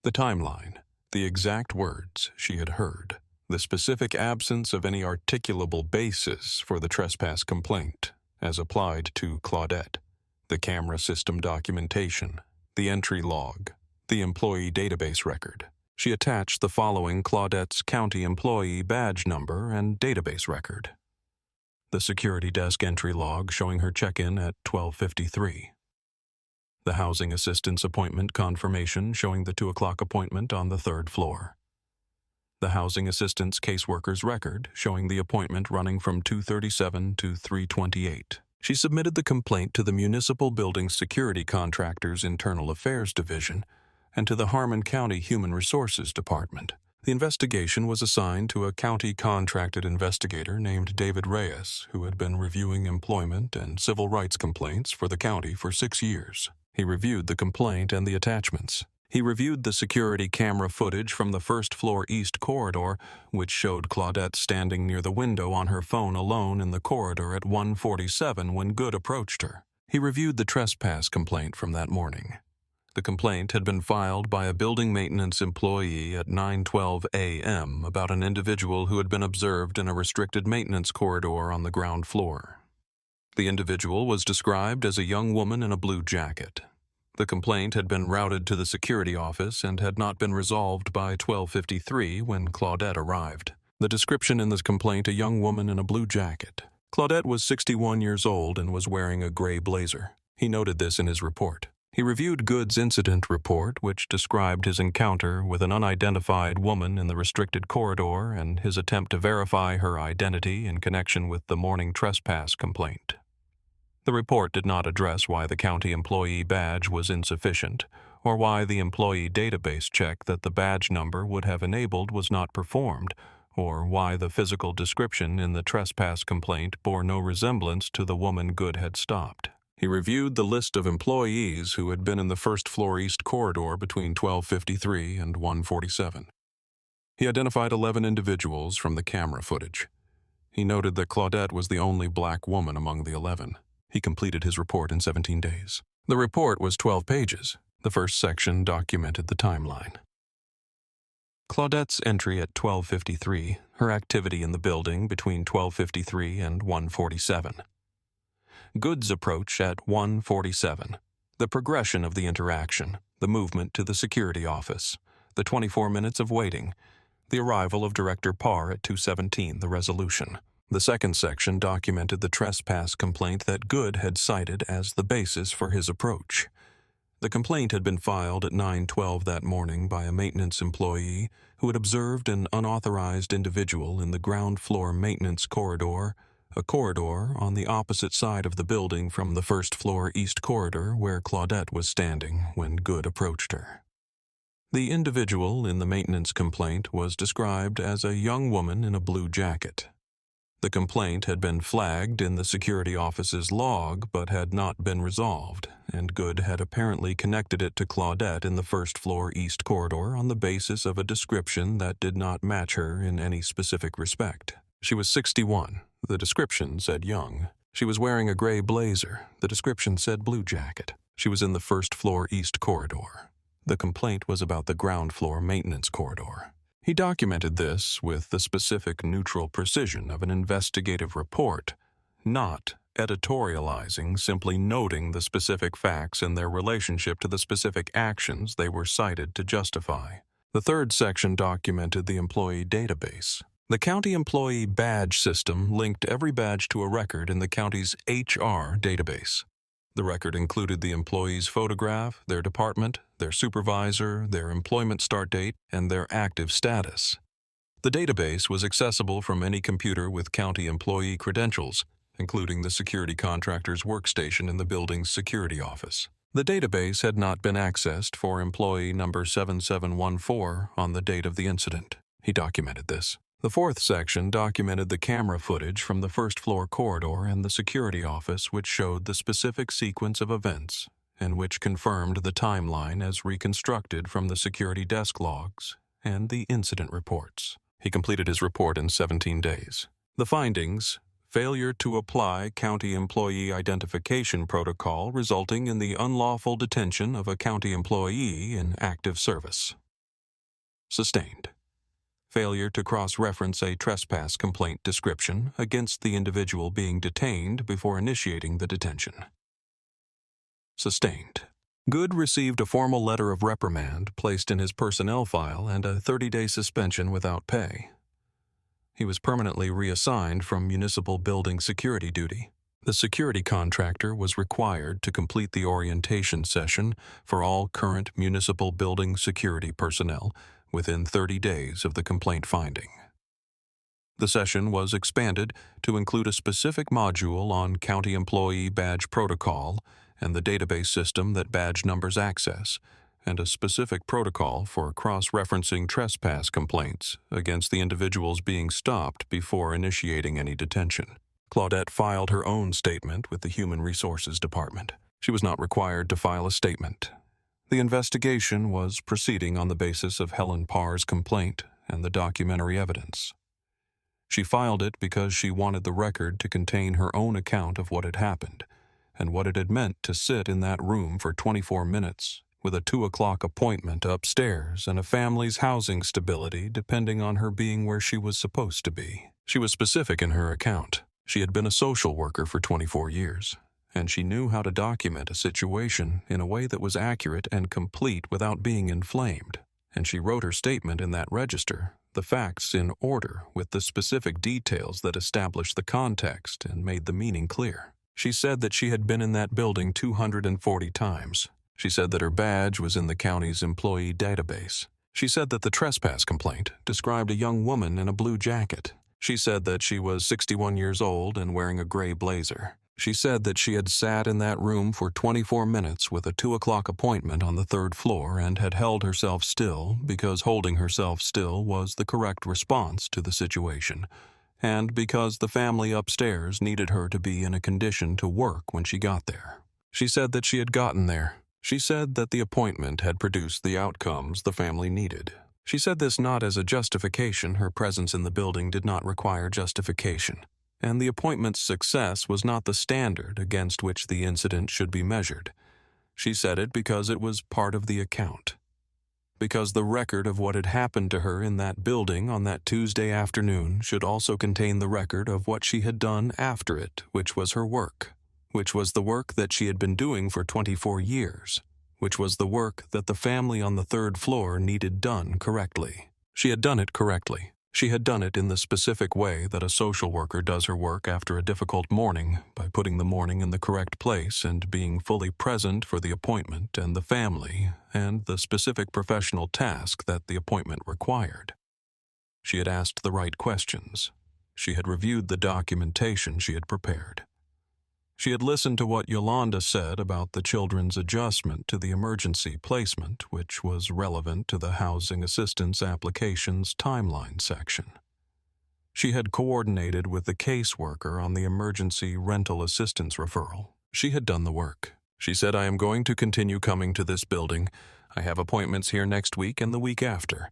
The timeline, the exact words she had heard, the specific absence of any articulable basis for the trespass complaint, as applied to Claudette, the camera system documentation, the entry log, the employee database record. She attached the following Claudette's county employee badge number and database record. The security desk entry log showing her check-in at 12:53. The housing assistant's appointment confirmation showing the 2 o'clock appointment on the 3rd floor. The housing assistant's caseworker's record showing the appointment running from 2:37 to 3:28. She submitted the complaint to the Municipal Building Security Contractor's Internal Affairs Division and to the Harmon County Human Resources Department. The investigation was assigned to a county contracted investigator named David Reyes, who had been reviewing employment and civil rights complaints for the county for 6 years. He reviewed the complaint and the attachments. He reviewed the security camera footage from the 1st floor east corridor, which showed Claudette standing near the window on her phone alone in the corridor at 1:47 when Goode approached her. He reviewed the trespass complaint from that morning. The complaint had been filed by a building maintenance employee at 9:12 a.m. about an individual who had been observed in a restricted maintenance corridor on the ground floor. The individual was described as a young woman in a blue jacket. The complaint had been routed to the security office and had not been resolved by 12:53 when Claudette arrived. The description in this complaint: a young woman in a blue jacket. Claudette was 61 years old and was wearing a gray blazer. He noted this in his report. He reviewed Goode's incident report, which described his encounter with an unidentified woman in the restricted corridor and his attempt to verify her identity in connection with the morning trespass complaint. The report did not address why the county employee badge was insufficient, or why the employee database check that the badge number would have enabled was not performed, or why the physical description in the trespass complaint bore no resemblance to the woman Goode had stopped. He reviewed the list of employees who had been in the 1st floor east corridor between 12:53 and 1:47. He identified 11 individuals from the camera footage. He noted that Claudette was the only black woman among the 11. He completed his report in 17 days. The report was 12 pages. The first section documented the timeline. Claudette's entry at 12:53, her activity in the building between 12:53 and 1:47. Goode's approach at 1:47, the progression of the interaction, the movement to the security office, the 24 minutes of waiting, the arrival of Director Parr at 2:17, the resolution. The second section documented the trespass complaint that Goode had cited as the basis for his approach. The complaint had been filed at 9:12 that morning by a maintenance employee who had observed an unauthorized individual in the ground floor maintenance corridor, a corridor on the opposite side of the building from the 1st floor east corridor where Claudette was standing when Goode approached her. The individual in the maintenance complaint was described as a young woman in a blue jacket. The complaint had been flagged in the security office's log but had not been resolved, and Goode had apparently connected it to Claudette in the 1st floor east corridor on the basis of a description that did not match her in any specific respect. She was 61. The description said young. She was wearing a gray blazer. The description said blue jacket. She was in the 1st floor east corridor. The complaint was about the ground floor maintenance corridor. He documented this with the specific neutral precision of an investigative report, not editorializing, simply noting the specific facts and their relationship to the specific actions they were cited to justify. The third section documented the employee database. The county employee badge system linked every badge to a record in the county's HR database. The record included the employee's photograph, their department, their supervisor, their employment start date, and their active status. The database was accessible from any computer with county employee credentials, including the security contractor's workstation in the building's security office. The database had not been accessed for employee number 7714 on the date of the incident. He documented this. The fourth section documented the camera footage from the first-floor corridor and the security office, which showed the specific sequence of events and which confirmed the timeline as reconstructed from the security desk logs and the incident reports. He completed his report in 17 days. The findings: failure to apply county employee identification protocol resulting in the unlawful detention of a county employee in active service. Sustained. Failure to cross-reference a trespass complaint description against the individual being detained before initiating the detention. Sustained. Goode received a formal letter of reprimand placed in his personnel file and a 30-day suspension without pay. He was permanently reassigned from municipal building security duty. The security contractor was required to complete the orientation session for all current municipal building security personnel within 30 days of the complaint finding. The session was expanded to include a specific module on county employee badge protocol and the database system that badge numbers access, and a specific protocol for cross-referencing trespass complaints against the individuals being stopped before initiating any detention. Claudette filed her own statement with the Human Resources Department. She was not required to file a statement. The investigation was proceeding on the basis of Helen Parr's complaint and the documentary evidence. She filed it because she wanted the record to contain her own account of what had happened and what it had meant to sit in that room for 24 minutes with a 2 o'clock appointment upstairs and a family's housing stability depending on her being where she was supposed to be. She was specific in her account. She had been a social worker for 24 years, and she knew how to document a situation in a way that was accurate and complete without being inflamed. And she wrote her statement in that register, the facts in order with the specific details that established the context and made the meaning clear. She said that she had been in that building 240 times. She said that her badge was in the county's employee database. She said that the trespass complaint described a young woman in a blue jacket. She said that she was 61 years old and wearing a gray blazer. She said that she had sat in that room for 24 minutes with a 2 o'clock appointment on the 3rd floor and had held herself still because holding herself still was the correct response to the situation, and because the family upstairs needed her to be in a condition to work when she got there. She said that she had gotten there. She said that the appointment had produced the outcomes the family needed. She said this not as a justification. Her presence in the building did not require justification, and the appointment's success was not the standard against which the incident should be measured. She said it because it was part of the account. Because the record of what had happened to her in that building on that Tuesday afternoon should also contain the record of what she had done after it, which was her work, which was the work that she had been doing for 24 years, which was the work that the family on the 3rd floor needed done correctly. She had done it correctly. She had done it in the specific way that a social worker does her work after a difficult morning, by putting the morning in the correct place and being fully present for the appointment and the family and the specific professional task that the appointment required. She had asked the right questions. She had reviewed the documentation she had prepared. She had listened to what Yolanda said about the children's adjustment to the emergency placement, which was relevant to the housing assistance application's timeline section. She had coordinated with the caseworker on the emergency rental assistance referral. She had done the work. She said, "I am going to continue coming to this building. I have appointments here next week and the week after.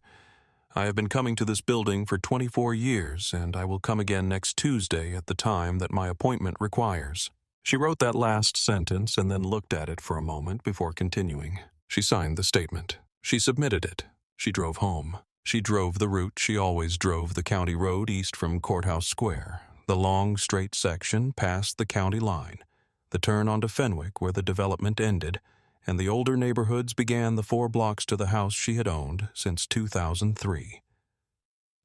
I have been coming to this building for 24 years, and I will come again next Tuesday at the time that my appointment requires." She wrote that last sentence and then looked at it for a moment before continuing. She signed the statement. She submitted it. She drove home. She drove the route she always drove, the county road east from Courthouse Square, the long, straight section past the county line, the turn onto Fenwick where the development ended, and the older neighborhoods began the 4 blocks to the house she had owned since 2003.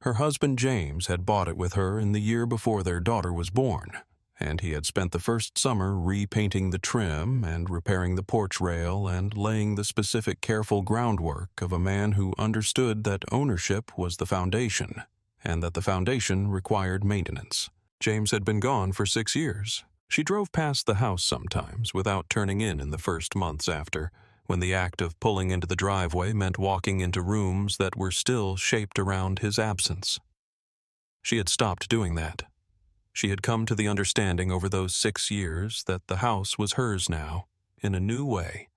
Her husband James had bought it with her in the year before their daughter was born, and he had spent the first summer repainting the trim and repairing the porch rail and laying the specific careful groundwork of a man who understood that ownership was the foundation and that the foundation required maintenance. James had been gone for 6 years. She drove past the house sometimes without turning in the first months after, when the act of pulling into the driveway meant walking into rooms that were still shaped around his absence. She had stopped doing that. She had come to the understanding over those 6 years that the house was hers now, in a new way,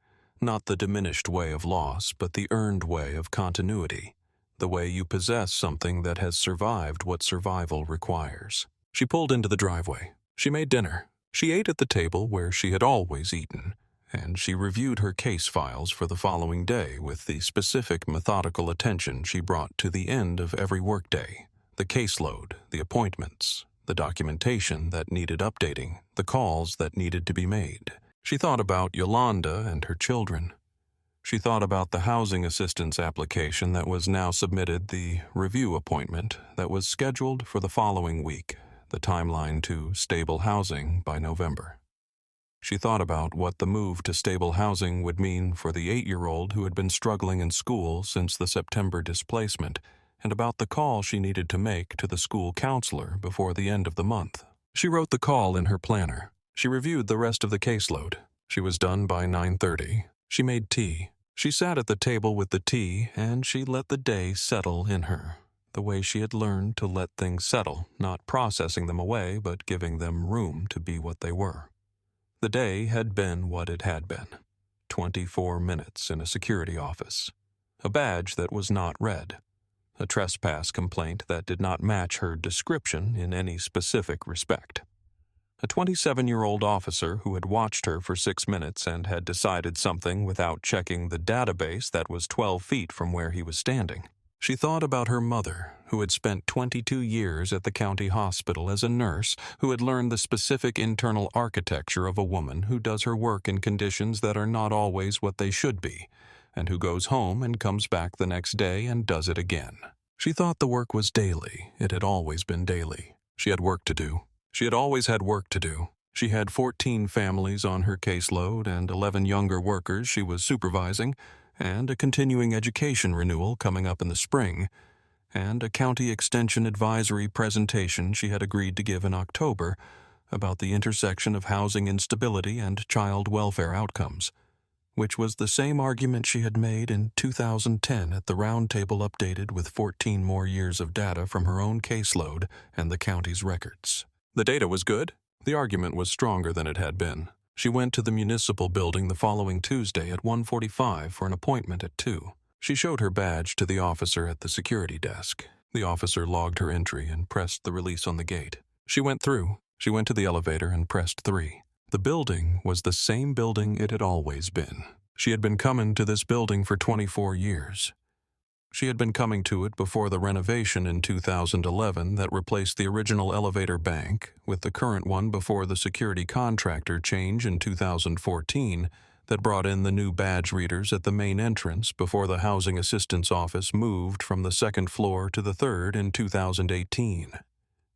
not the diminished way of loss, but the earned way of continuity, the way you possess something that has survived what survival requires. She pulled into the driveway. She made dinner. She ate at the table where she had always eaten, and she reviewed her case files for the following day with the specific methodical attention she brought to the end of every workday: the caseload, the appointments, the documentation that needed updating, the calls that needed to be made. She thought about Yolanda and her children. She thought about the housing assistance application that was now submitted, the review appointment that was scheduled for the following week, the timeline to stable housing by November. She thought about what the move to stable housing would mean for the 8-year-old who had been struggling in school since the September displacement, and about the call she needed to make to the school counselor before the end of the month. She wrote the call in her planner. She reviewed the rest of the caseload. She was done by 9:30. She made tea. She sat at the table with the tea, and she let the day settle in her, the way she had learned to let things settle, not processing them away, but giving them room to be what they were. The day had been what it had been. 24 minutes in a security office. A badge that was not red. A trespass complaint that did not match her description in any specific respect. A 27-year-old officer who had watched her for 6 minutes and had decided something without checking the database that was 12 feet from where he was standing. She thought about her mother, who had spent 22 years at the county hospital as a nurse, who had learned the specific internal architecture of a woman who does her work in conditions that are not always what they should be, and who goes home and comes back the next day and does it again. She thought the work was daily. It had always been daily. She had work to do. She had always had work to do. She had 14 families on her caseload and 11 younger workers she was supervising, and a continuing education renewal coming up in the spring, and a county extension advisory presentation she had agreed to give in October about the intersection of housing instability and child welfare outcomes, which was the same argument she had made in 2010 at the roundtable updated with 14 more years of data from her own caseload and the county's records. The data was good. The argument was stronger than it had been. She went to the municipal building the following Tuesday at 1:45 for an appointment at 2. She showed her badge to the officer at the security desk. The officer logged her entry and pressed the release on the gate. She went through. She went to the elevator and pressed 3. The building was the same building it had always been. She had been coming to this building for 24 years. She had been coming to it before the renovation in 2011 that replaced the original elevator bank with the current one before the security contractor change in 2014 that brought in the new badge readers at the main entrance before the housing assistance office moved from the 2nd floor to the 3rd in 2018.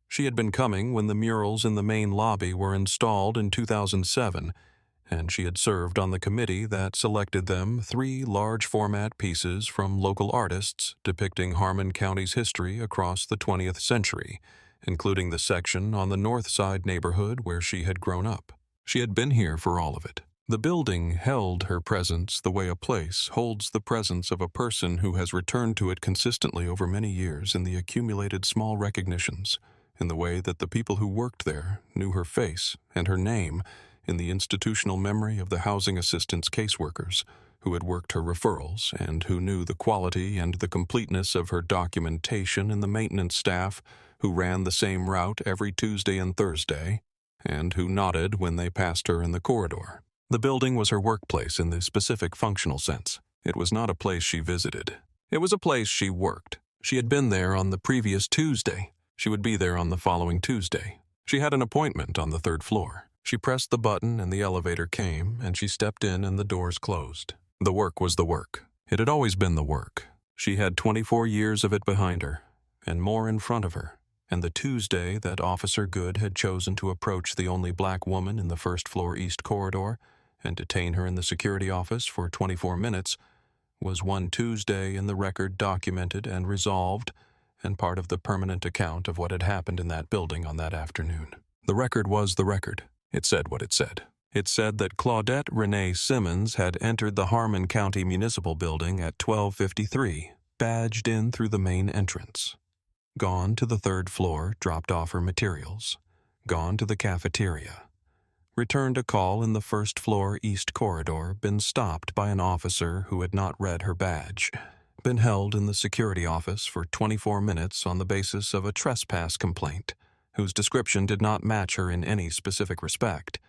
She had been coming when the murals in the main lobby were installed in 2007, and she had served on the committee that selected them 3 large-format pieces from local artists depicting Harmon County's history across the 20th century, including the section on the North Side neighborhood where she had grown up. She had been here for all of it. The building held her presence the way a place holds the presence of a person who has returned to it consistently over many years in the accumulated small recognitions, in the way that the people who worked there knew her face and her name in the institutional memory of the housing assistance caseworkers who had worked her referrals and who knew the quality and the completeness of her documentation in the maintenance staff who ran the same route every Tuesday and Thursday and who nodded when they passed her in the corridor. The building was her workplace in the specific functional sense. It was not a place she visited. It was a place she worked. She had been there on the previous Tuesday. She would be there on the following Tuesday. She had an appointment on the 3rd floor. She pressed the button and the elevator came, and she stepped in and the doors closed. The work was the work. It had always been the work. She had 24 years of it behind her, and more in front of her. And the Tuesday that Officer Goode had chosen to approach the only black woman in the 1st floor east corridor and detain her in the security office for 24 minutes was one Tuesday in the record documented and resolved and part of the permanent account of what had happened in that building on that afternoon. The record was the record. It said what it said. It said that Claudette Renee Simmons had entered the Harmon County Municipal Building at 12:53, badged in through the main entrance, gone to the third floor, dropped off her materials, gone to the cafeteria, returned a call in the first floor east corridor, been stopped by an officer who had not read her badge, been held in the security office for 24 minutes on the basis of a trespass complaint, whose description did not match her in any specific respect,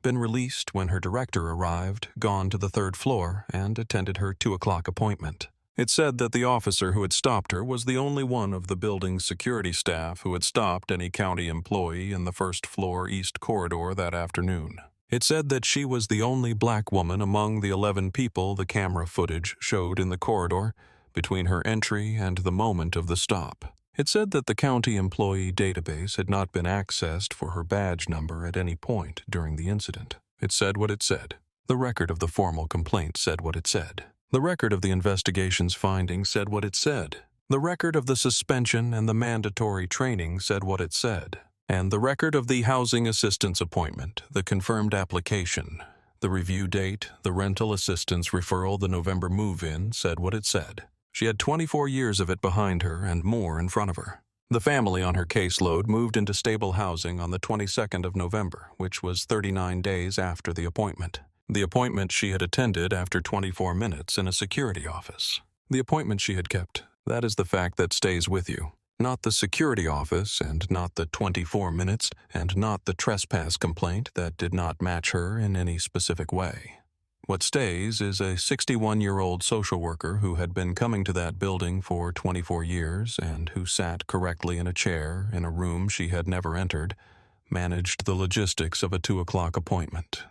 been released when her director arrived, gone to the third floor, and attended her 2 o'clock appointment. It said that the officer who had stopped her was the only one of the building's security staff who had stopped any county employee in the first floor east corridor that afternoon. It said that she was the only black woman among the 11 people the camera footage showed in the corridor between her entry and the moment of the stop. It said that the county employee database had not been accessed for her badge number at any point during the incident. It said what it said. The record of the formal complaint said what it said. The record of the investigation's findings said what it said. The record of the suspension and the mandatory training said what it said. And the record of the housing assistance appointment, the confirmed application, the review date, the rental assistance referral, the November move-in said what it said. She had 24 years of it behind her and more in front of her. The family on her caseload moved into stable housing on the 22nd of November, which was 39 days after the appointment. The appointment she had attended after 24 minutes in a security office. The appointment she had kept. That is the fact that stays with you. Not the security office, and not the 24 minutes, and not the trespass complaint that did not match her in any specific way. What stays is a 61-year-old social worker who had been coming to that building for 24 years and who sat correctly in a chair in a room she had never entered, managed the logistics of a 2 o'clock appointment.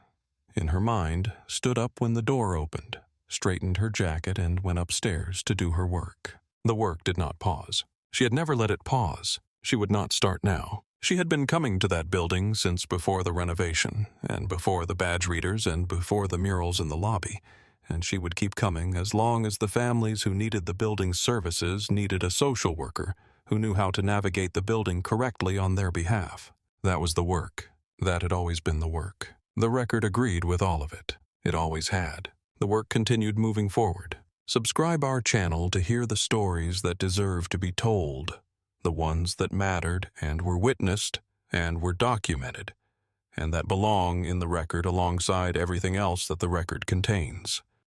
In her mind, stood up when the door opened, straightened her jacket, and went upstairs to do her work. The work did not pause. She had never let it pause. She would not start now. She had been coming to that building since before the renovation, and before the badge readers, and before the murals in the lobby, and she would keep coming as long as the families who needed the building's services needed a social worker who knew how to navigate the building correctly on their behalf. That was the work. That had always been the work. The record agreed with all of it. It always had. The work continued moving forward. Subscribe our channel to hear the stories that deserve to be told, the ones that mattered and were witnessed and were documented, and that belong in the record alongside everything else that the record contains.